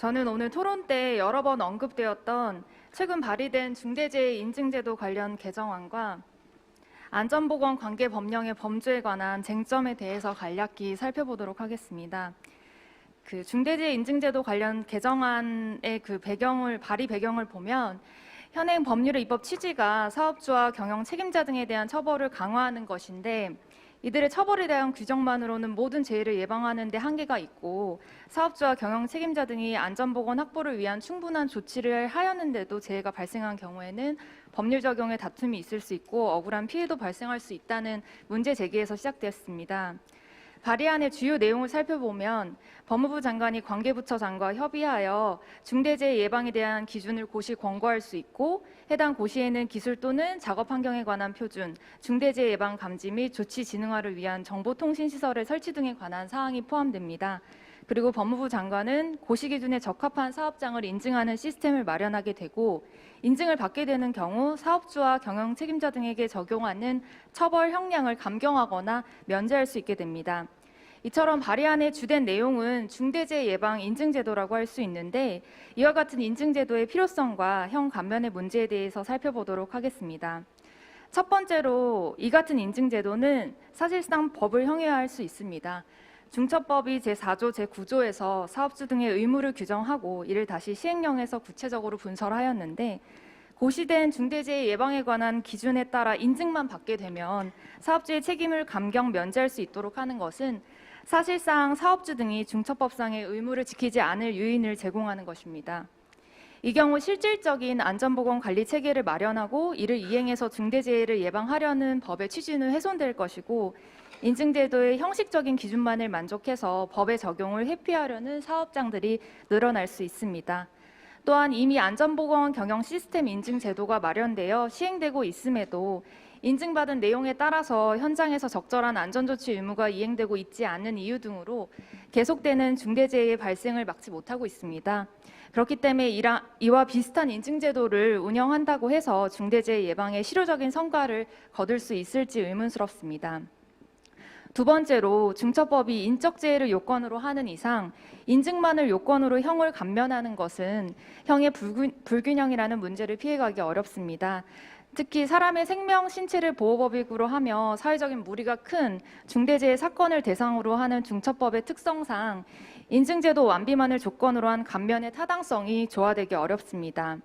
저는 오늘 토론 때 여러 번 언급되었던 최근 발의된 중대재해인증제도 관련 개정안과 안전보건 관계 법령의 범주에 관한 쟁점에 대해서 간략히 살펴보도록 하겠습니다. 중대재해인증제도 관련 개정안의 발의 배경을 보면 현행 법률의 입법 취지가 사업주와 경영 책임자 등에 대한 처벌을 강화하는 것인데 이들의 처벌에 대한 규정만으로는 모든 재해를 예방하는 데 한계가 있고 사업주와 경영 책임자 등이 안전보건 확보를 위한 충분한 조치를 하였는데도 재해가 발생한 경우에는 법률 적용에 다툼이 있을 수 있고 억울한 피해도 발생할 수 있다는 문제 제기에서 시작되었습니다. 발의안의 주요 내용을 살펴보면 법무부 장관이 관계부처장과 협의하여 중대재해 예방에 대한 기준을 고시 권고할 수 있고 해당 고시에는 기술 또는 작업 환경에 관한 표준, 중대재해 예방 감지 및 조치 진흥화를 위한 정보통신시설의 설치 등에 관한 사항이 포함됩니다. 그리고 법무부 장관은 고시 기준에 적합한 사업장을 인증하는 시스템을 마련하게 되고 인증을 받게 되는 경우 사업주와 경영 책임자 등에게 적용하는 처벌 형량을 감경하거나 면제할 수 있게 됩니다. 이처럼 발의안의 주된 내용은 중대재해 예방 인증제도라고 할 수 있는데 이와 같은 인증제도의 필요성과 형 감면의 문제에 대해서 살펴보도록 하겠습니다. 첫 번째로 이 같은 인증제도는 사실상 법을 형해할 수 있습니다. 중처법이 제4조, 제9조에서 사업주 등의 의무를 규정하고 이를 다시 시행령에서 구체적으로 분설하였는데 고시된 중대재해 예방에 관한 기준에 따라 인증만 받게 되면 사업주의 책임을 감경 면제할 수 있도록 하는 것은 사실상 사업주 등이 중처법상의 의무를 지키지 않을 요인을 제공하는 것입니다. 이 경우 실질적인 안전보건 관리 체계를 마련하고 이를 이행해서 중대재해를 예방하려는 법의 취지는 훼손될 것이고 인증제도의 형식적인 기준만을 만족해서 법의 적용을 회피하려는 사업장들이 늘어날 수 있습니다. 또한 이미 안전보건 경영 시스템 인증 제도가 마련되어 시행되고 있음에도 인증받은 내용에 따라서 현장에서 적절한 안전조치 의무가 이행되고 있지 않은 이유 등으로 계속되는 중대재해 발생을 막지 못하고 있습니다. 그렇기 때문에 이와 비슷한 인증제도를 운영한다고 해서 중대재해 예방에 실효적인 성과를 거둘 수 있을지 의문스럽습니다. 두 번째로 중처법이 인적재해를 요건으로 하는 이상 인증만을 요건으로 형을 감면하는 것은 형의 불균형이라는 문제를 피해가기 어렵습니다. 특히 사람의 생명, 신체를 보호법익으로 하며 사회적인 무리가 큰 중대재해 사건을 대상으로 하는 중처법의 특성상 인증제도 완비만을 조건으로 한 감면의 타당성이 조화되기 어렵습니다.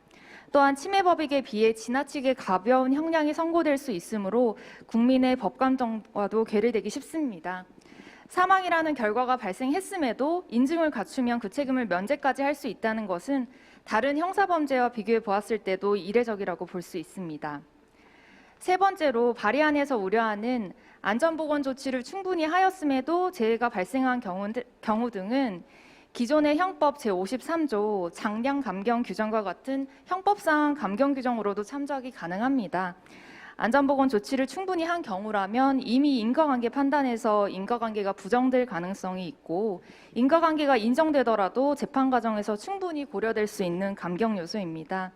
또한 침해법익에 비해 지나치게 가벼운 형량이 선고될 수 있으므로 국민의 법감정과도 괴리되기 쉽습니다. 사망이라는 결과가 발생했음에도 인증을 갖추면 그 책임을 면제까지 할 수 있다는 것은 다른 형사범죄와 비교해 보았을 때도 이례적이라고 볼 수 있습니다. 세 번째로 발의안에서 우려하는 안전보건 조치를 충분히 하였음에도 재해가 발생한 경우 등은 기존의 형법 제53조 장량 감경 규정과 같은 형법상 감경 규정으로도 참작이 가능합니다. 안전보건 조치를 충분히 한 경우라면 이미 인과관계 판단에서 인과관계가 부정될 가능성이 있고 인과관계가 인정되더라도 재판 과정에서 충분히 고려될 수 있는 감경 요소입니다.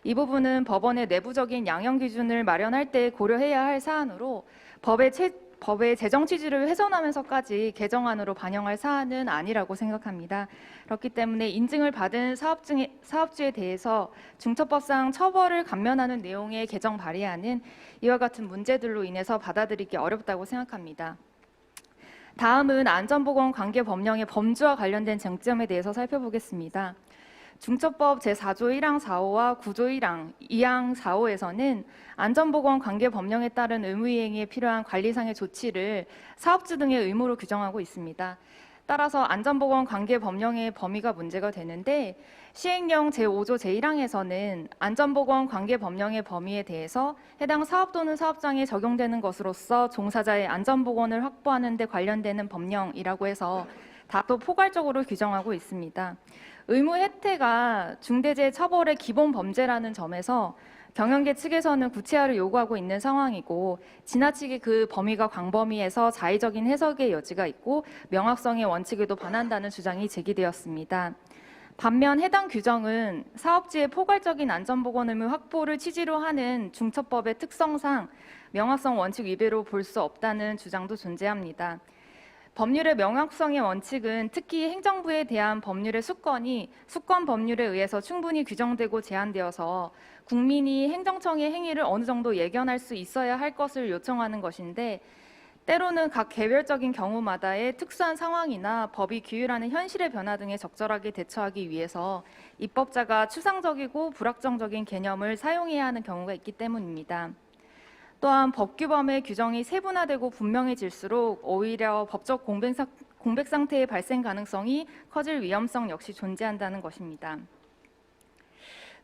이 부분은 법원의 내부적인 양형 기준을 마련할 때 고려해야 할 사안으로 법의 재정 취지를 훼손하면서까지 개정안으로 반영할 사안은 아니라고 생각합니다. 그렇기 때문에 인증을 받은 사업주에 대해서 중처법상 처벌을 감면하는 내용의 개정 발의안은 이와 같은 문제들로 인해서 받아들이기 어렵다고 생각합니다. 다음은 안전보건 관계 법령의 범주와 관련된 쟁점에 대해서 살펴보겠습니다. 중처법 제4조 1항 4호와 9조 1항 2항 4호에서는 안전보건 관계 법령에 따른 의무이행에 필요한 관리상의 조치를 사업주 등의 의무로 규정하고 있습니다. 따라서 안전보건 관계 법령의 범위가 문제가 되는데 시행령 제5조 제1항에서는 안전보건 관계 법령의 범위에 대해서 해당 사업 또는 사업장에 적용되는 것으로서 종사자의 안전보건을 확보하는 데 관련되는 법령이라고 해서 다소 포괄적으로 규정하고 있습니다. 의무 혜택가 중대재해 처벌의 기본 범죄라는 점에서 경영계 측에서는 구체화를 요구하고 있는 상황이고 지나치게 그 범위가 광범위해서 자의적인 해석의 여지가 있고 명확성의 원칙에도 반한다는 주장이 제기되었습니다. 반면 해당 규정은 사업주의 포괄적인 안전보건 의무 확보를 취지로 하는 중처법의 특성상 명확성 원칙 위배로 볼 수 없다는 주장도 존재합니다. 법률의 명확성의 원칙은 특히 행정부에 대한 법률의 수권이 수권 법률에 의해서 충분히 규정되고 제한되어서 국민이 행정청의 행위를 어느 정도 예견할 수 있어야 할 것을 요청하는 것인데, 때로는 각 개별적인 경우마다의 특수한 상황이나 법이 규율하는 현실의 변화 등에 적절하게 대처하기 위해서 입법자가 추상적이고 불확정적인 개념을 사용해야 하는 경우가 있기 때문입니다. 또한 법규범의 규정이 세분화되고 분명해질수록 오히려 법적 공백 상태의 발생 가능성이 커질 위험성 역시 존재한다는 것입니다.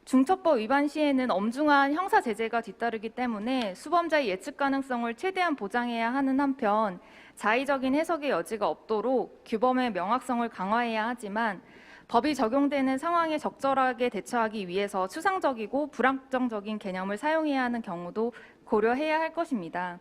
중처법 위반 시에는 엄중한 형사 제재가 뒤따르기 때문에 수범자의 예측 가능성을 최대한 보장해야 하는 한편, 자의적인 해석의 여지가 없도록 규범의 명확성을 강화해야 하지만, 법이 적용되는 상황에 적절하게 대처하기 위해서 추상적이고 불확정적인 개념을 사용해야 하는 경우도 고려해야 할 것입니다.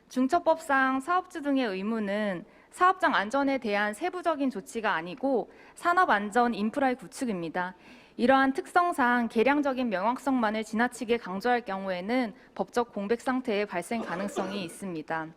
중처법상 사업주 등의 의무는 사업장 안전에 대한 세부적인 조치가 아니고 산업안전 인프라의 구축입니다. 이러한 특성상 계량적인 명확성만을 지나치게 강조할 경우에는 법적 공백 상태의 발생 가능성이 있습니다.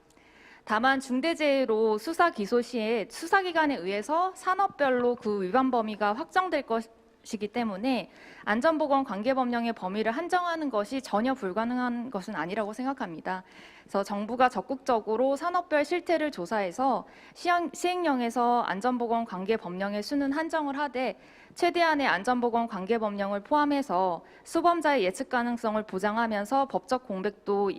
다만 중대재해로 수사 기소 시에 수사기관에 의해서 산업별로 그 위반 범위가 확정될 것이기 때문에 안전보건관계법령의 범위를 한정하는 것이 전혀 불가능한 것은 아니라고 생각합니다. 그래서 정부가 적극적으로 산업별 실태를 조사해서 시행령에서 안전보건관계법령의 수는 한정을 하되 최대한의 안전보건관계법령을 포함해서 수범자의 예측 가능성을 보장하면서 법적 공백도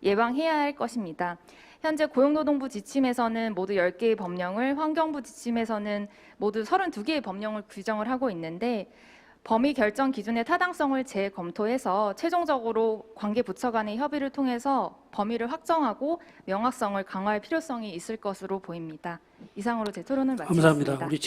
예방해야 할 것입니다. 현재 고용노동부 지침에서는 모두 10개의 법령을, 환경부 지침에서는 모두 32개의 법령을 규정을 하고 있는데, 범위 결정 기준의 타당성을 재검토해서 최종적으로 관계 부처 간의 협의를 통해서 범위를 확정하고 명확성을 강화할 필요성이 있을 것으로 보입니다. 이상으로 제 토론을 마치겠습니다. 감사합니다. 우리